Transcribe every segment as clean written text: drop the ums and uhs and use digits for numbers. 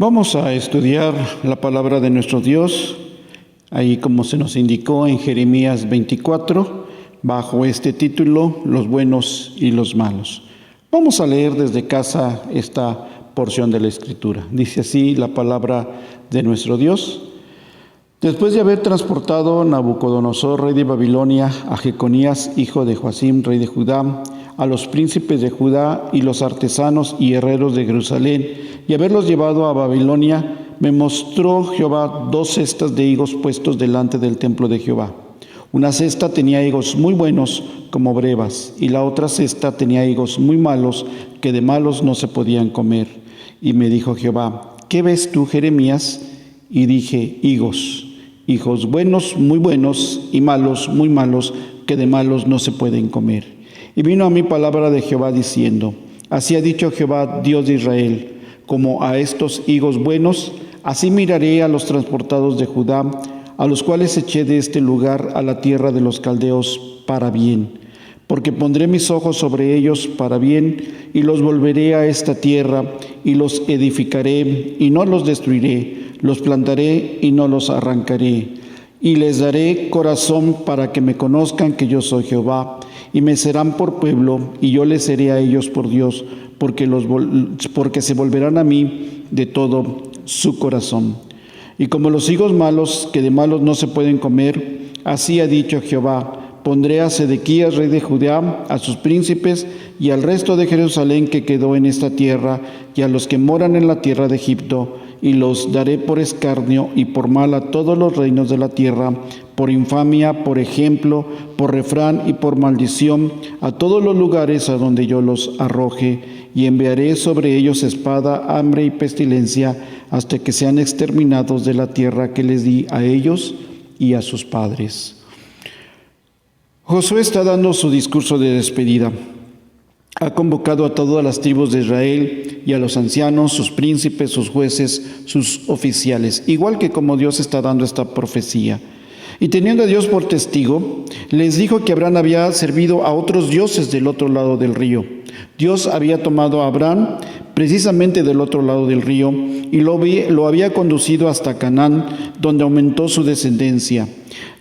Vamos a estudiar la palabra de nuestro Dios, ahí como se nos indicó en Jeremías 24, bajo este título, Los buenos y los malos. Vamos a leer desde casa esta porción de la Escritura. Dice así la palabra de nuestro Dios. Después de haber transportado Nabucodonosor, rey de Babilonia, a Jeconías, hijo de Joacim, rey de Judá, a los príncipes de Judá y los artesanos y herreros de Jerusalén, y haberlos llevado a Babilonia, me mostró Jehová 2 cestas de higos puestos delante del templo de Jehová. Una cesta tenía higos muy buenos como brevas, y la otra cesta tenía higos muy malos, que de malos no se podían comer. Y me dijo Jehová: ¿Qué ves tú, Jeremías? Y dije: higos buenos, muy buenos, y malos, muy malos, que de malos no se pueden comer. Y vino a mí palabra de Jehová diciendo: Así ha dicho Jehová, Dios de Israel: como a estos higos buenos, así miraré a los transportados de Judá, a los cuales eché de este lugar a la tierra de los caldeos para bien. Porque pondré mis ojos sobre ellos para bien, y los volveré a esta tierra, y los edificaré, y no los destruiré, los plantaré y no los arrancaré. Y les daré corazón para que me conozcan que yo soy Jehová, y me serán por pueblo, y yo les seré a ellos por Dios, porque se volverán a mí de todo su corazón. Y como los higos malos, que de malos no se pueden comer, así ha dicho Jehová: pondré a Sedequías, rey de Judá, a sus príncipes y al resto de Jerusalén que quedó en esta tierra, y a los que moran en la tierra de Egipto, y los daré por escarnio y por mal a todos los reinos de la tierra, por infamia, por ejemplo, por refrán y por maldición, a todos los lugares a donde yo los arroje, y enviaré sobre ellos espada, hambre y pestilencia, hasta que sean exterminados de la tierra que les di a ellos y a sus padres. Josué está dando su discurso de despedida. Ha convocado a todas las tribus de Israel y a los ancianos, sus príncipes, sus jueces, sus oficiales, igual que como Dios está dando esta profecía. Y teniendo a Dios por testigo, les dijo que Abraham había servido a otros dioses del otro lado del río. Dios había tomado a Abraham precisamente del otro lado del río y lo había conducido hasta Canaán, donde aumentó su descendencia.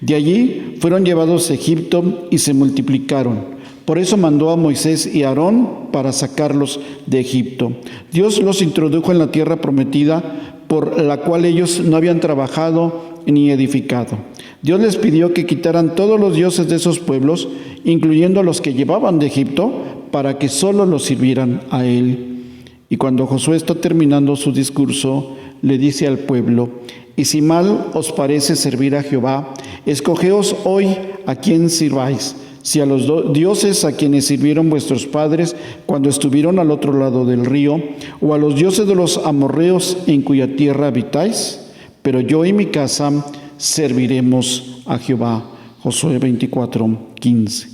De allí fueron llevados a Egipto y se multiplicaron. Por eso mandó a Moisés y a Aarón para sacarlos de Egipto. Dios los introdujo en la tierra prometida, por la cual ellos no habían trabajado ni edificado. Dios les pidió que quitaran todos los dioses de esos pueblos, incluyendo los que llevaban de Egipto, para que solo los sirvieran a Él. Y cuando Josué está terminando su discurso, le dice al pueblo: y si mal os parece servir a Jehová, escogeos hoy a quién sirváis, si a los dioses a quienes sirvieron vuestros padres cuando estuvieron al otro lado del río, o a los dioses de los amorreos en cuya tierra habitáis, pero yo y mi casa serviremos a Jehová. Josué 24:15.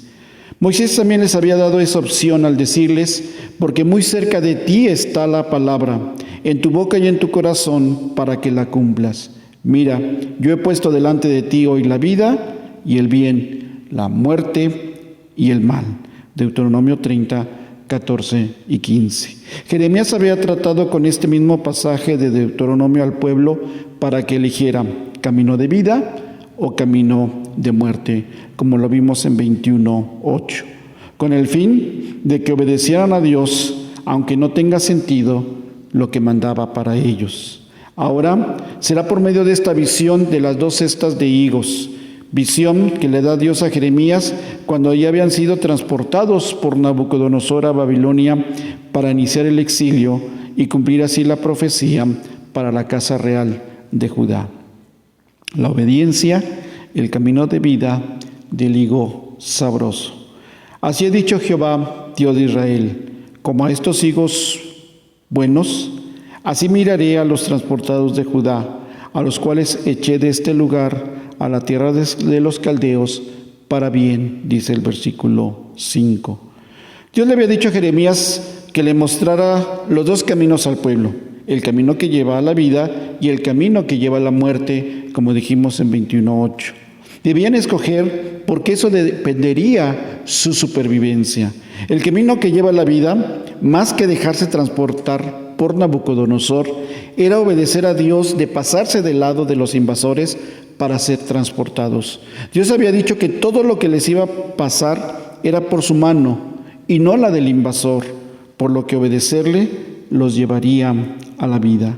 Moisés también les había dado esa opción al decirles: porque muy cerca de ti está la palabra, en tu boca y en tu corazón, para que la cumplas. Mira, yo he puesto delante de ti hoy la vida y el bien, la muerte y el mal. Deuteronomio 30, 14 y 15. Jeremías había tratado con este mismo pasaje de Deuteronomio al pueblo para que eligiera camino de vida o camino de muerte, como lo vimos en 21:8, con el fin de que obedecieran a Dios, aunque no tenga sentido lo que mandaba para ellos. Ahora será por medio de esta visión de las 2 cestas de higos, visión que le da Dios a Jeremías cuando ya habían sido transportados por Nabucodonosor a Babilonia para iniciar el exilio y cumplir así la profecía para la casa real de Judá. La obediencia, el camino de vida del higo sabroso. Así ha dicho Jehová, Dios de Israel: como a estos higos buenos, así miraré a los transportados de Judá, a los cuales eché de este lugar a la tierra de los caldeos para bien, dice el versículo 5. Dios le había dicho a Jeremías que le mostrara los 2 caminos al pueblo: el camino que lleva a la vida y el camino que lleva a la muerte, como dijimos en 21:8. Debían escoger porque eso dependería su supervivencia. El camino que lleva a la vida, más que dejarse transportar por Nabucodonosor, era obedecer a Dios, de pasarse del lado de los invasores para ser transportados. Dios había dicho que todo lo que les iba a pasar era por su mano y no la del invasor, por lo que obedecerle los llevaría a la vida.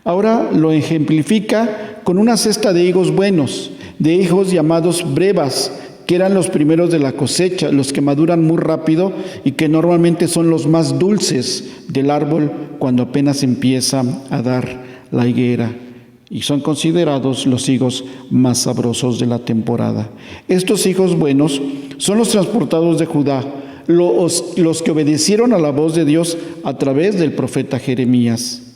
Ahora lo ejemplifica con una cesta de higos buenos, de higos llamados brevas, que eran los primeros de la cosecha, los que maduran muy rápido y que normalmente son los más dulces del árbol cuando apenas empieza a dar la higuera. Y son considerados los higos más sabrosos de la temporada. Estos higos buenos son los transportados de Judá, los que obedecieron a la voz de Dios a través del profeta Jeremías.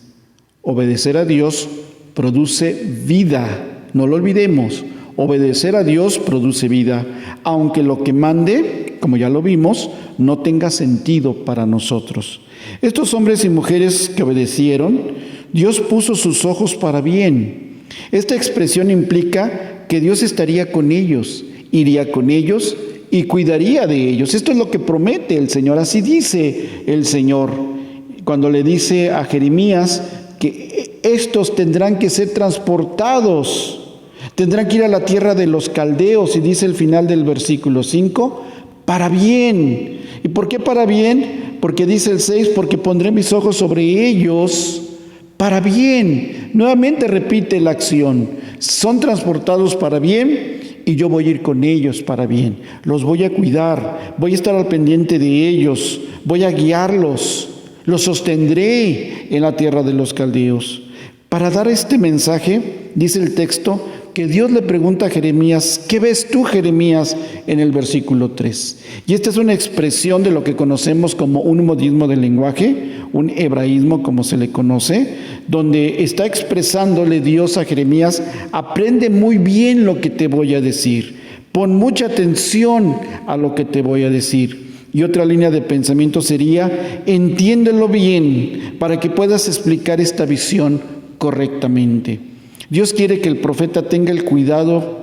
Obedecer a Dios produce vida, no lo olvidemos. Obedecer a Dios produce vida, aunque lo que mande, como ya lo vimos, no tenga sentido para nosotros. Estos hombres y mujeres que obedecieron, Dios puso sus ojos para bien. Esta expresión implica que Dios estaría con ellos, iría con ellos y cuidaría de ellos. Esto es lo que promete el Señor, así dice el Señor, cuando le dice a Jeremías que estos tendrán que ser transportados. Tendrán que ir a la tierra de los caldeos, y dice el final del versículo 5, para bien. ¿Y por qué para bien? Porque dice el 6, porque pondré mis ojos sobre ellos para bien. Nuevamente repite la acción. Son transportados para bien y yo voy a ir con ellos para bien. Los voy a cuidar, voy a estar al pendiente de ellos, voy a guiarlos, los sostendré en la tierra de los caldeos. Para dar este mensaje, dice el texto, que Dios le pregunta a Jeremías, ¿qué ves tú, Jeremías?, en el versículo 3. Y esta es una expresión de lo que conocemos como un modismo del lenguaje, un hebraísmo como se le conoce, donde está expresándole Dios a Jeremías, aprende muy bien lo que te voy a decir, pon mucha atención a lo que te voy a decir. Y otra línea de pensamiento sería, entiéndelo bien para que puedas explicar esta visión correctamente. Dios quiere que el profeta tenga el cuidado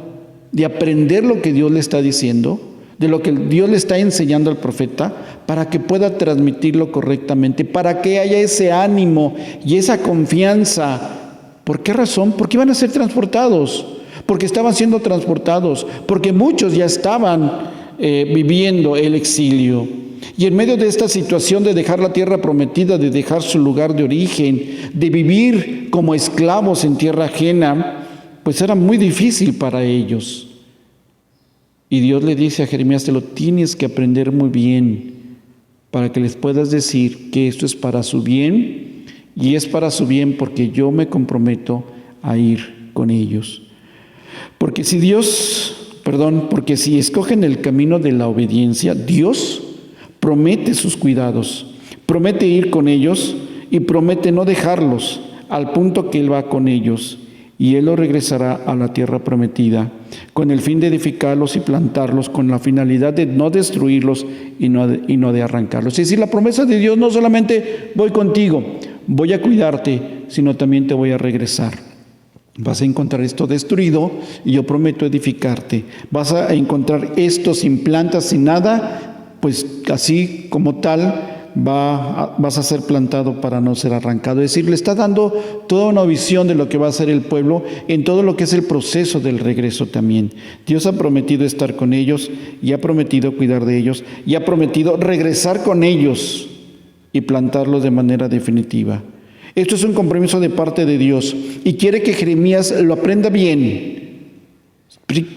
de aprender lo que Dios le está diciendo, de lo que Dios le está enseñando al profeta, para que pueda transmitirlo correctamente, para que haya ese ánimo y esa confianza. ¿Por qué razón? Porque iban a ser transportados, porque estaban siendo transportados, porque muchos ya estaban viviendo el exilio. Y en medio de esta situación de dejar la tierra prometida, de dejar su lugar de origen, de vivir como esclavos en tierra ajena, pues era muy difícil para ellos. Y Dios le dice a Jeremías, te lo tienes que aprender muy bien para que les puedas decir que esto es para su bien, y es para su bien porque yo me comprometo a ir con ellos. Porque si escogen el camino de la obediencia, Dios promete sus cuidados, promete ir con ellos y promete no dejarlos, al punto que Él va con ellos y Él los regresará a la tierra prometida con el fin de edificarlos y plantarlos, con la finalidad de no destruirlos y no de arrancarlos. Es decir, la promesa de Dios no solamente voy contigo, voy a cuidarte, sino también te voy a regresar. Vas a encontrar esto destruido y yo prometo edificarte. Vas a encontrar esto sin plantas, sin nada, pues así como tal vas a ser plantado para no ser arrancado. Es decir, le está dando toda una visión de lo que va a ser el pueblo en todo lo que es el proceso del regreso también. Dios ha prometido estar con ellos y ha prometido cuidar de ellos y ha prometido regresar con ellos y plantarlos de manera definitiva. Esto es un compromiso de parte de Dios y quiere que Jeremías lo aprenda bien.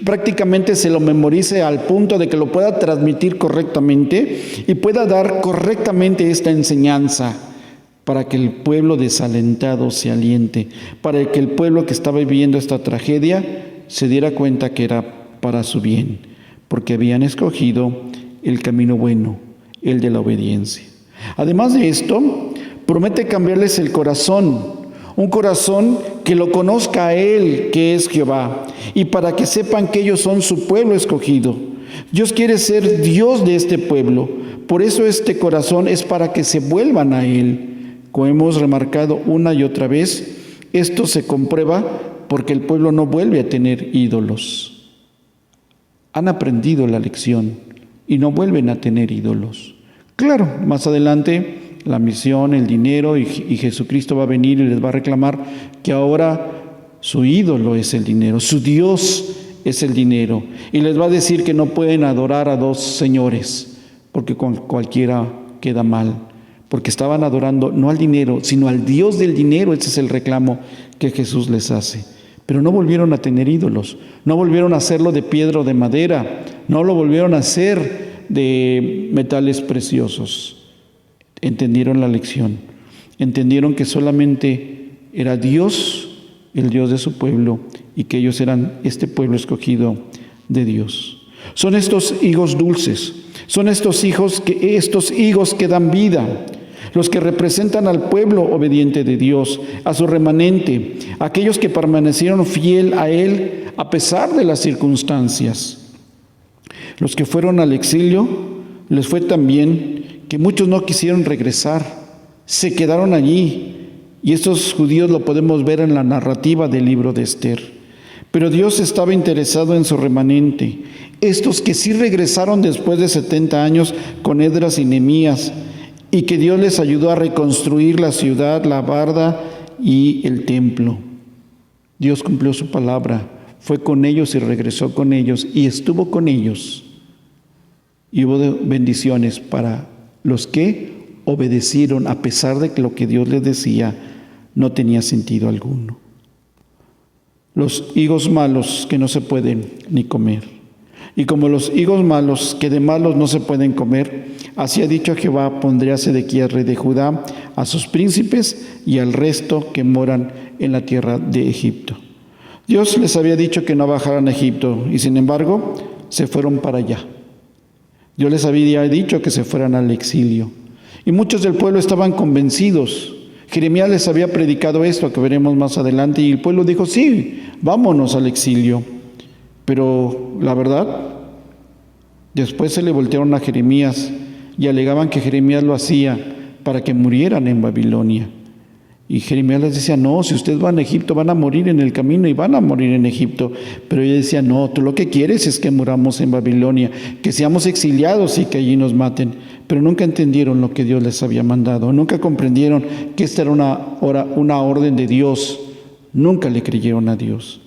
Prácticamente se lo memorice al punto de que lo pueda transmitir correctamente y pueda dar correctamente esta enseñanza para que el pueblo desalentado se aliente, para que el pueblo que estaba viviendo esta tragedia se diera cuenta que era para su bien, porque habían escogido el camino bueno, el de la obediencia. Además de esto, promete cambiarles el corazón, un corazón que lo conozca a Él, que es Jehová, y para que sepan que ellos son su pueblo escogido. Dios quiere ser Dios de este pueblo, por eso este corazón es para que se vuelvan a Él. Como hemos remarcado una y otra vez, esto se comprueba porque el pueblo no vuelve a tener ídolos. Han aprendido la lección y no vuelven a tener ídolos. Claro, más adelante la misión, el dinero, y Jesucristo va a venir y les va a reclamar que ahora su ídolo es el dinero, su Dios es el dinero, y les va a decir que no pueden adorar a dos señores, porque con cualquiera queda mal, porque estaban adorando no al dinero, sino al Dios del dinero. Ese es el reclamo que Jesús les hace. Pero no volvieron a tener ídolos, no volvieron a hacerlo de piedra o de madera, no lo volvieron a hacer de metales preciosos. Entendieron la lección, entendieron que solamente era Dios, el Dios de su pueblo, y que ellos eran este pueblo escogido de Dios. Son estos higos dulces, son estos higos que dan vida, los que representan al pueblo obediente de Dios, a su remanente, aquellos que permanecieron fiel a Él a pesar de las circunstancias. Los que fueron al exilio, les fue también que muchos no quisieron regresar, se quedaron allí, y estos judíos lo podemos ver en la narrativa del libro de Esther. Pero Dios estaba interesado en su remanente, estos que sí regresaron después de 70 años con Esdras y Nehemías, y que Dios les ayudó a reconstruir la ciudad, la barda y el templo. Dios cumplió su palabra, fue con ellos y regresó con ellos y estuvo con ellos. Y hubo bendiciones para los que obedecieron a pesar de que lo que Dios les decía no tenía sentido alguno. Los higos malos que no se pueden ni comer. Y como los higos malos que de malos no se pueden comer, así ha dicho Jehová: pondré a Sedequías rey de Judá, a sus príncipes y al resto que moran en la tierra de Egipto. Dios les había dicho que no bajaran a Egipto, y sin embargo se fueron para allá. Dios les había dicho que se fueran al exilio, y muchos del pueblo estaban convencidos. Jeremías les había predicado esto, que veremos más adelante, y el pueblo dijo: sí, vámonos al exilio. Pero la verdad, después se le voltearon a Jeremías y alegaban que Jeremías lo hacía para que murieran en Babilonia. Y Jeremías les decía: no, si ustedes van a Egipto van a morir en el camino, y van a morir en Egipto. Pero ella decía: no, tú lo que quieres es que muramos en Babilonia, que seamos exiliados y que allí nos maten. Pero nunca entendieron lo que Dios les había mandado, nunca comprendieron que esta era una orden de Dios, nunca le creyeron a Dios.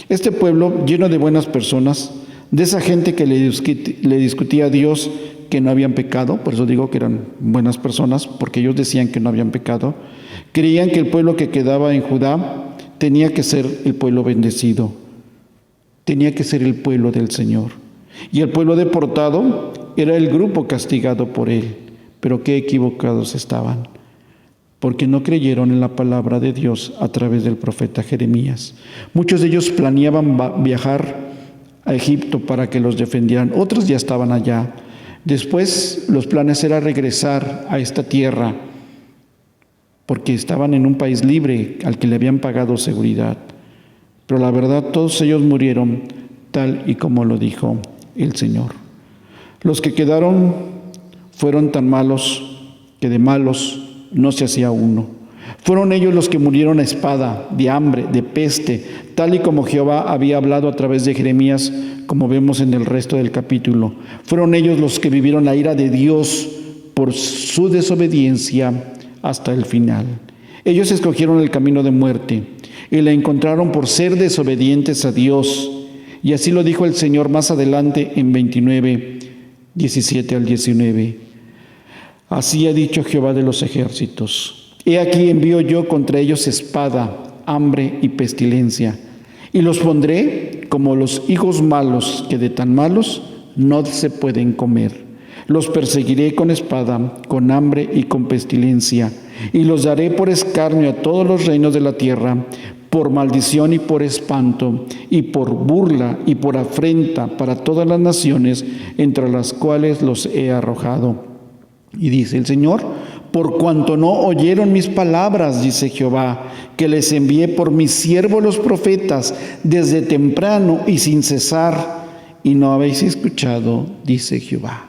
Este pueblo lleno de buenas personas, de esa gente que le discutía a Dios que no habían pecado, por eso digo que eran buenas personas, porque ellos decían que no habían pecado, creían que el pueblo que quedaba en Judá tenía que ser el pueblo bendecido, tenía que ser el pueblo del Señor. Y el pueblo deportado era el grupo castigado por Él. Pero qué equivocados estaban, porque no creyeron en la palabra de Dios a través del profeta Jeremías. Muchos de ellos planeaban viajar a Egipto para que los defendieran, otros ya estaban allá. Después los planes era regresar a esta tierra, porque estaban en un país libre al que le habían pagado seguridad. Pero la verdad, todos ellos murieron tal y como lo dijo el Señor. Los que quedaron fueron tan malos que de malos no se hacía uno. Fueron ellos los que murieron a espada, de hambre, de peste, tal y como Jehová había hablado a través de Jeremías, como vemos en el resto del capítulo. Fueron ellos los que vivieron la ira de Dios por su desobediencia hasta el final. Ellos escogieron el camino de muerte y la encontraron por ser desobedientes a Dios. Y así lo dijo el Señor más adelante en 29, 17 al 19. Así ha dicho Jehová de los ejércitos: he aquí envío yo contra ellos espada, hambre y pestilencia, y los pondré como los higos malos que de tan malos no se pueden comer. Los perseguiré con espada, con hambre y con pestilencia, y los daré por escarnio a todos los reinos de la tierra, por maldición y por espanto, y por burla y por afrenta para todas las naciones entre las cuales los he arrojado. Y dice el Señor: por cuanto no oyeron mis palabras, dice Jehová, que les envié por mis siervos los profetas desde temprano y sin cesar, y no habéis escuchado, dice Jehová.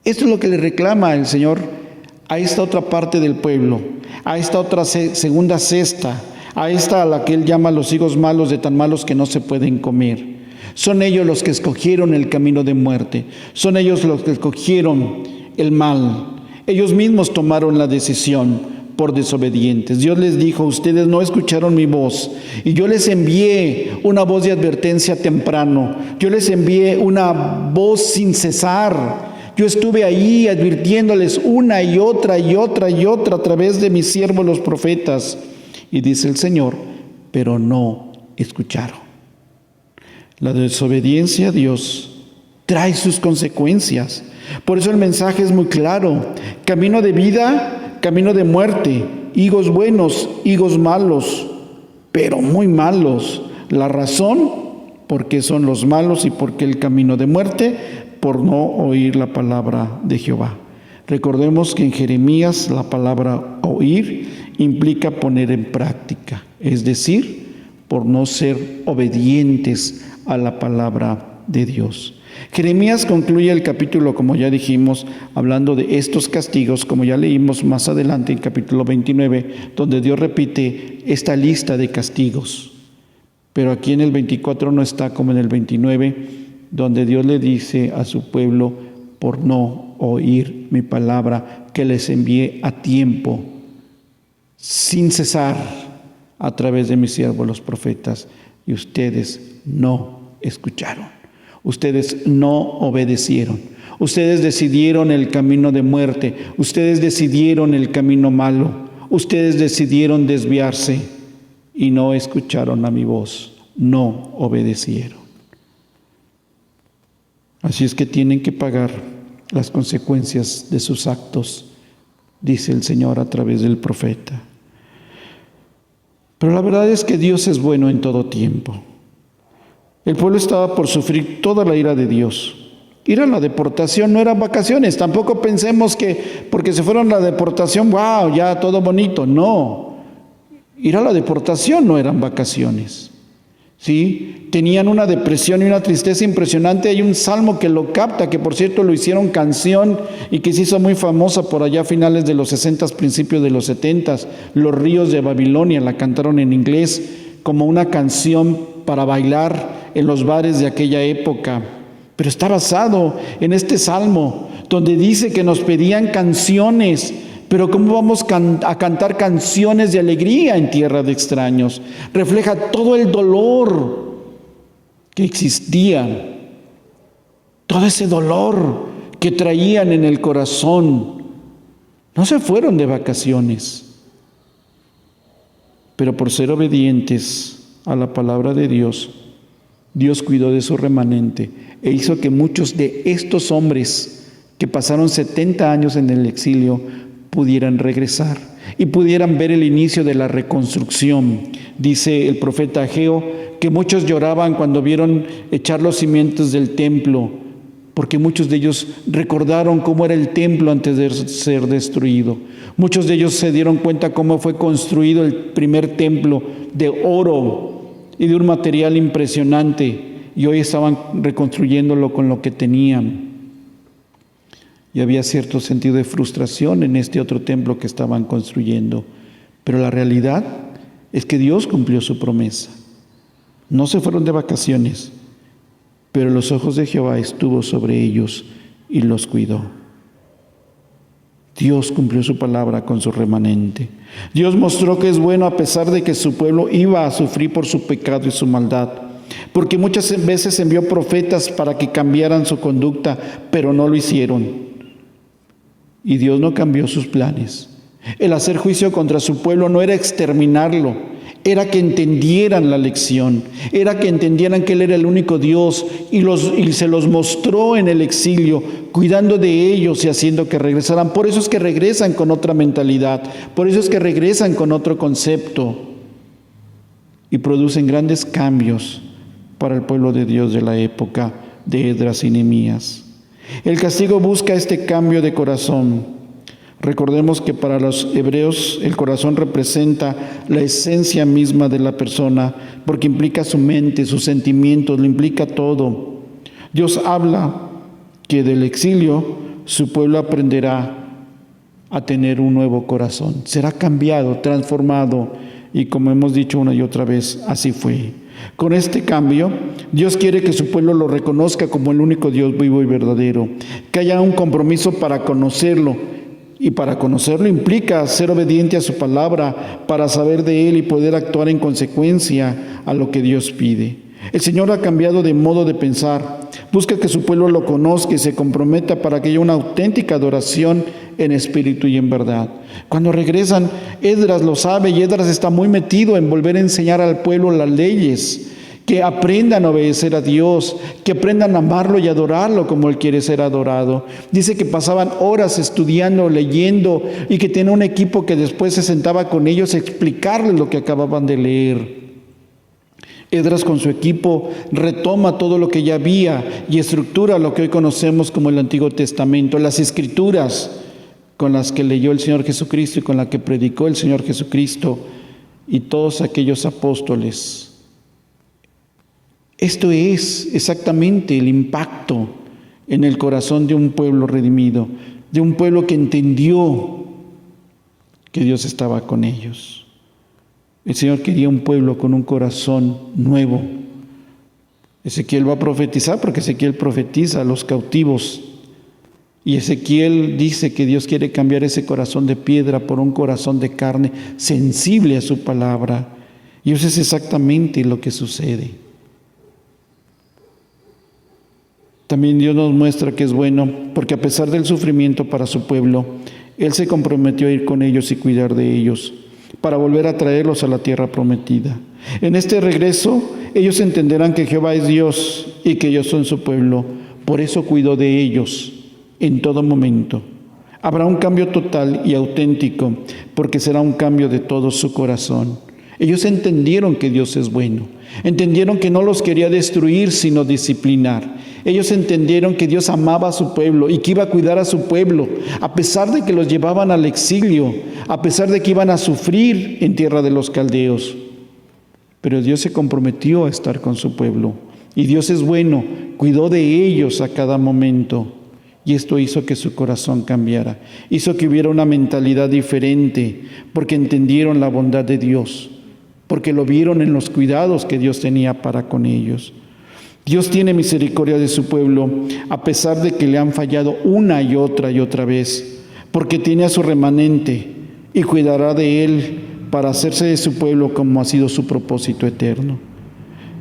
Esto es lo que le reclama el Señor a esta otra parte del pueblo, a esta otra segunda cesta, a esta a la que Él llama los higos malos, de tan malos que no se pueden comer. Son ellos los que escogieron el camino de muerte, son ellos los que escogieron el mal. Ellos mismos tomaron la decisión por desobedientes. Dios les dijo: ustedes no escucharon mi voz, y yo les envié una voz de advertencia temprano. Yo les envié una voz sin cesar. Yo estuve ahí advirtiéndoles una y otra y otra y otra a través de mis siervos los profetas. Y dice el Señor: pero no escucharon. La desobediencia a Dios trae sus consecuencias. Por eso el mensaje es muy claro: camino de vida, camino de muerte, higos buenos, higos malos, pero muy malos. La razón, ¿por qué son los malos y por qué el camino de muerte? Por no oír la palabra de Jehová. Recordemos que en Jeremías la palabra oír implica poner en práctica, es decir, por no ser obedientes a la palabra de Dios. Jeremías concluye el capítulo, como ya dijimos, hablando de estos castigos, como ya leímos más adelante en capítulo 29, donde Dios repite esta lista de castigos. Pero aquí en el 24 no está como en el 29, donde Dios le dice a su pueblo por no oír mi palabra que les envié a tiempo, sin cesar, a través de mis siervos los profetas, y ustedes no escucharon. Ustedes no obedecieron. Ustedes decidieron el camino de muerte. Ustedes decidieron el camino malo. Ustedes decidieron desviarse y no escucharon a mi voz. No obedecieron. Así es que tienen que pagar las consecuencias de sus actos, dice el Señor a través del profeta. Pero la verdad es que Dios es bueno en todo tiempo. El pueblo estaba por sufrir toda la ira de Dios. Ir a la deportación no eran vacaciones. Tampoco pensemos que porque se fueron a la deportación, wow, ya todo bonito. No. Ir a la deportación no eran vacaciones. ¿Sí? Tenían una depresión y una tristeza impresionante. Hay un salmo que lo capta, que por cierto lo hicieron canción y que se hizo muy famosa por allá a finales de los 60, principios de los 70. Los ríos de Babilonia la cantaron en inglés como una canción para bailar en los bares de aquella época. Pero está basado en este salmo, donde dice que nos pedían canciones. Pero ¿cómo vamos a cantar canciones de alegría en tierra de extraños? Refleja todo el dolor que existía, todo ese dolor que traían en el corazón. No se fueron de vacaciones, pero por ser obedientes a la palabra de Dios, Dios cuidó de su remanente e hizo que muchos de estos hombres que pasaron 70 años en el exilio pudieran regresar y pudieran ver el inicio de la reconstrucción. Dice el profeta Ageo que muchos lloraban cuando vieron echar los cimientos del templo, porque muchos de ellos recordaron cómo era el templo antes de ser destruido. Muchos de ellos se dieron cuenta cómo fue construido el primer templo de oro y de un material impresionante, y hoy estaban reconstruyéndolo con lo que tenían. Y había cierto sentido de frustración en este otro templo que estaban construyendo. Pero la realidad es que Dios cumplió su promesa. No se fueron de vacaciones, pero los ojos de Jehová estuvo sobre ellos y los cuidó. Dios cumplió su palabra con su remanente. Dios mostró que es bueno a pesar de que su pueblo iba a sufrir por su pecado y su maldad. Porque muchas veces envió profetas para que cambiaran su conducta, pero no lo hicieron. Y Dios no cambió sus planes. El hacer juicio contra su pueblo no era exterminarlo, era que entendieran la lección, era que entendieran que Él era el único Dios y se los mostró en el exilio, cuidando de ellos y haciendo que regresaran. Por eso es que regresan con otra mentalidad, por eso es que regresan con otro concepto y producen grandes cambios para el pueblo de Dios de la época de Esdras y Nehemías. El castigo busca este cambio de corazón. Recordemos que para los hebreos el corazón representa la esencia misma de la persona, porque implica su mente, sus sentimientos, lo implica todo. Dios habla que del exilio su pueblo aprenderá a tener un nuevo corazón. Será cambiado, transformado, y como hemos dicho una y otra vez, así fue. Con este cambio, Dios quiere que su pueblo lo reconozca como el único Dios vivo y verdadero, que haya un compromiso para conocerlo Y para conocerlo implica ser obediente a su palabra, para saber de Él y poder actuar en consecuencia a lo que Dios pide. El Señor ha cambiado de modo de pensar. Busca que su pueblo lo conozca y se comprometa para que haya una auténtica adoración en espíritu y en verdad. Cuando regresan, Esdras lo sabe y Esdras está muy metido en volver a enseñar al pueblo las leyes, que aprendan a obedecer a Dios, que aprendan a amarlo y adorarlo como Él quiere ser adorado. Dice que pasaban horas estudiando, leyendo y que tenía un equipo que después se sentaba con ellos a explicarles lo que acababan de leer. Esdras con su equipo retoma todo lo que ya había y estructura lo que hoy conocemos como el Antiguo Testamento, las Escrituras con las que leyó el Señor Jesucristo y con las que predicó el Señor Jesucristo y todos aquellos apóstoles. Esto es exactamente el impacto en el corazón de un pueblo redimido, de un pueblo que entendió que Dios estaba con ellos. El Señor quería un pueblo con un corazón nuevo. Ezequiel va a profetizar porque Ezequiel profetiza a los cautivos. Y Ezequiel dice que Dios quiere cambiar ese corazón de piedra por un corazón de carne sensible a su palabra. Y eso es exactamente lo que sucede. También Dios nos muestra que es bueno, porque a pesar del sufrimiento para su pueblo, Él se comprometió a ir con ellos y cuidar de ellos, para volver a traerlos a la tierra prometida. En este regreso, ellos entenderán que Jehová es Dios y que ellos son su pueblo. Por eso cuidó de ellos en todo momento. Habrá un cambio total y auténtico, porque será un cambio de todo su corazón. Ellos entendieron que Dios es bueno. Entendieron que no los quería destruir, sino disciplinar. Ellos entendieron que Dios amaba a su pueblo y que iba a cuidar a su pueblo, a pesar de que los llevaban al exilio, a pesar de que iban a sufrir en tierra de los caldeos. Pero Dios se comprometió a estar con su pueblo. Y Dios es bueno, cuidó de ellos a cada momento. Y esto hizo que su corazón cambiara. Hizo que hubiera una mentalidad diferente, porque entendieron la bondad de Dios, porque lo vieron en los cuidados que Dios tenía para con ellos. Dios tiene misericordia de su pueblo, a pesar de que le han fallado una y otra vez, porque tiene a su remanente y cuidará de él para hacerse de su pueblo como ha sido su propósito eterno.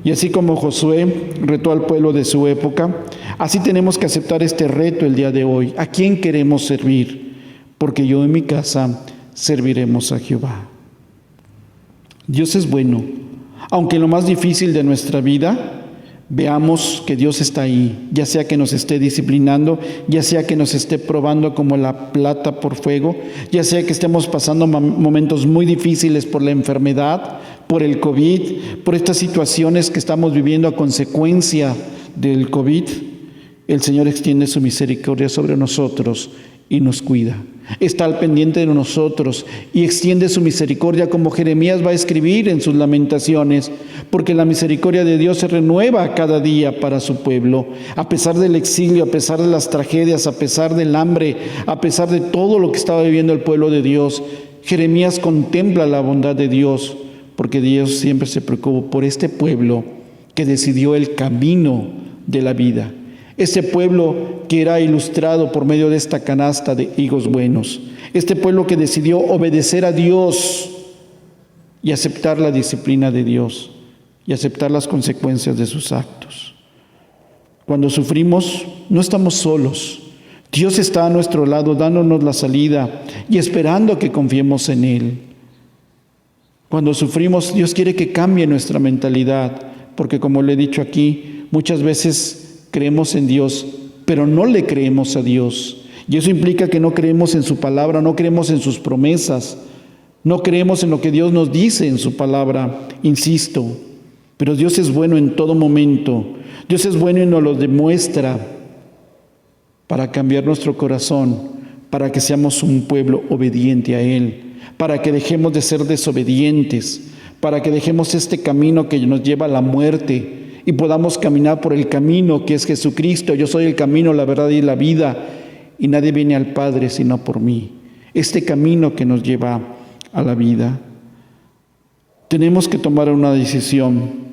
Y así como Josué retó al pueblo de su época, así tenemos que aceptar este reto el día de hoy. ¿A quién queremos servir? Porque yo en mi casa serviremos a Jehová. Dios es bueno, aunque en lo más difícil de nuestra vida veamos que Dios está ahí, ya sea que nos esté disciplinando, ya sea que nos esté probando como la plata por fuego, ya sea que estemos pasando momentos muy difíciles por la enfermedad, por el COVID, por estas situaciones que estamos viviendo a consecuencia del COVID. El Señor extiende su misericordia sobre nosotros y nos cuida. Está al pendiente de nosotros y extiende su misericordia, como Jeremías va a escribir en sus lamentaciones, porque la misericordia de Dios se renueva cada día para su pueblo. A pesar del exilio, a pesar de las tragedias, a pesar del hambre, a pesar de todo lo que estaba viviendo el pueblo de Dios, Jeremías contempla la bondad de Dios, porque Dios siempre se preocupó por este pueblo que decidió el camino de la vida. Este pueblo que era ilustrado por medio de esta canasta de higos buenos. Este pueblo que decidió obedecer a Dios y aceptar la disciplina de Dios y aceptar las consecuencias de sus actos. Cuando sufrimos, no estamos solos. Dios está a nuestro lado dándonos la salida y esperando que confiemos en Él. Cuando sufrimos, Dios quiere que cambie nuestra mentalidad, porque como le he dicho aquí, muchas veces creemos en Dios, pero no le creemos a Dios. Y eso implica que no creemos en su palabra, no creemos en sus promesas, no creemos en lo que Dios nos dice en su palabra, insisto. Pero Dios es bueno en todo momento. Dios es bueno y nos lo demuestra para cambiar nuestro corazón, para que seamos un pueblo obediente a Él, para que dejemos de ser desobedientes, para que dejemos este camino que nos lleva a la muerte y podamos caminar por el camino que es Jesucristo. Yo soy el camino, la verdad y la vida, y nadie viene al Padre sino por mí. Este camino que nos lleva a la vida. Tenemos que tomar una decisión.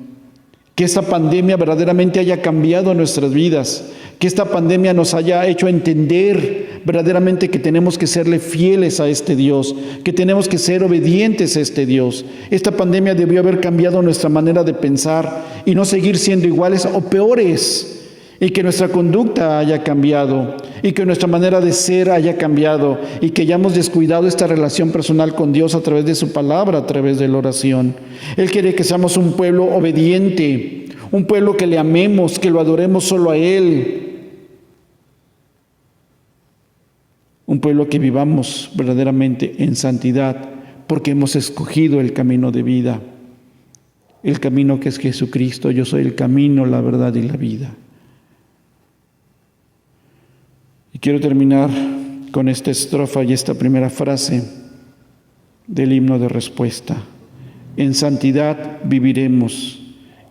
Que esta pandemia verdaderamente haya cambiado nuestras vidas, que esta pandemia nos haya hecho entender verdaderamente que tenemos que serle fieles a este Dios, que tenemos que ser obedientes a este Dios. Esta pandemia debió haber cambiado nuestra manera de pensar y no seguir siendo iguales o peores, y que nuestra conducta haya cambiado, y que nuestra manera de ser haya cambiado, y que hayamos descuidado esta relación personal con Dios a través de su palabra, a través de la oración. Él quiere que seamos un pueblo obediente, un pueblo que le amemos, que lo adoremos solo a Él. Un pueblo que vivamos verdaderamente en santidad, porque hemos escogido el camino de vida, el camino que es Jesucristo. Yo soy el camino, la verdad y la vida. Y quiero terminar con esta estrofa y esta primera frase del himno de respuesta. En santidad viviremos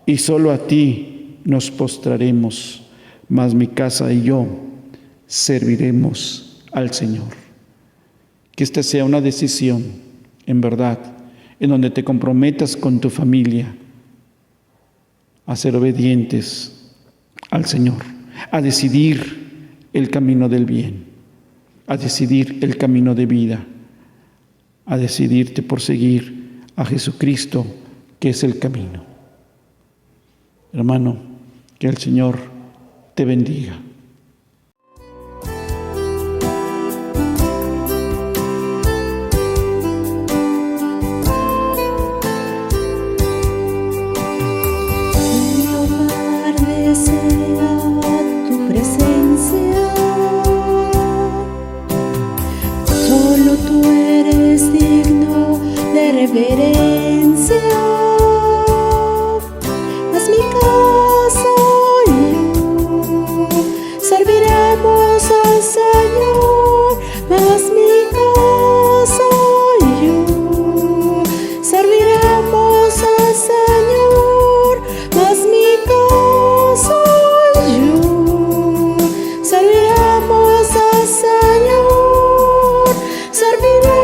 y solo a ti nos postraremos, mas mi casa y yo serviremos al Señor. Que esta sea una decisión, en verdad, en donde te comprometas con tu familia a ser obedientes al Señor, a decidir el camino del bien, a decidir el camino de vida, a decidirte por seguir a Jesucristo, que es el camino. Hermano, que el Señor te bendiga. Reverencia, mas mi casa y yo serviremos al Señor, mas mi casa y yo serviremos al Señor, mas mi casa y yo serviremos al Señor, serviremos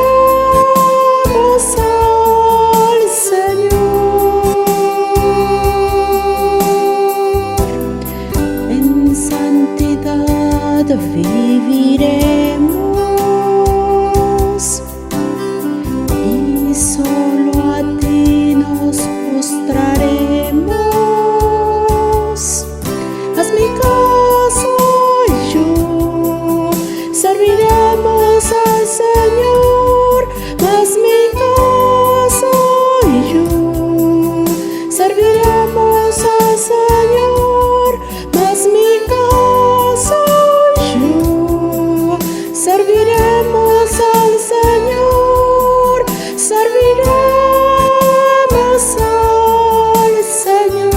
viviremos y solo a ti nos postraremos, mas mi casa y yo serviremos al Señor, mas mi casa y yo serviremos al Señor, mas mi casa serviremos al Señor, serviremos al Señor.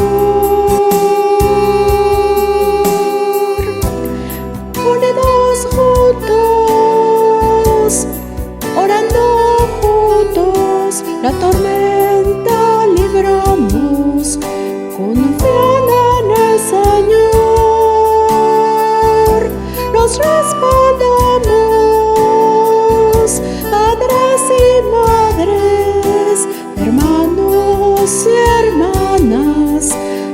Unidos juntos, orando juntos, la tormenta libramos, confiando en el Señor. Nos respaldamos, padres y madres, hermanos y hermanas,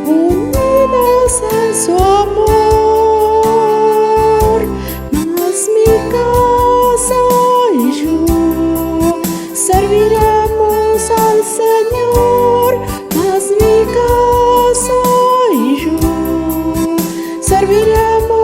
unidos en su amor. Mas mi casa y yo serviremos al Señor, mas mi casa y yo serviremos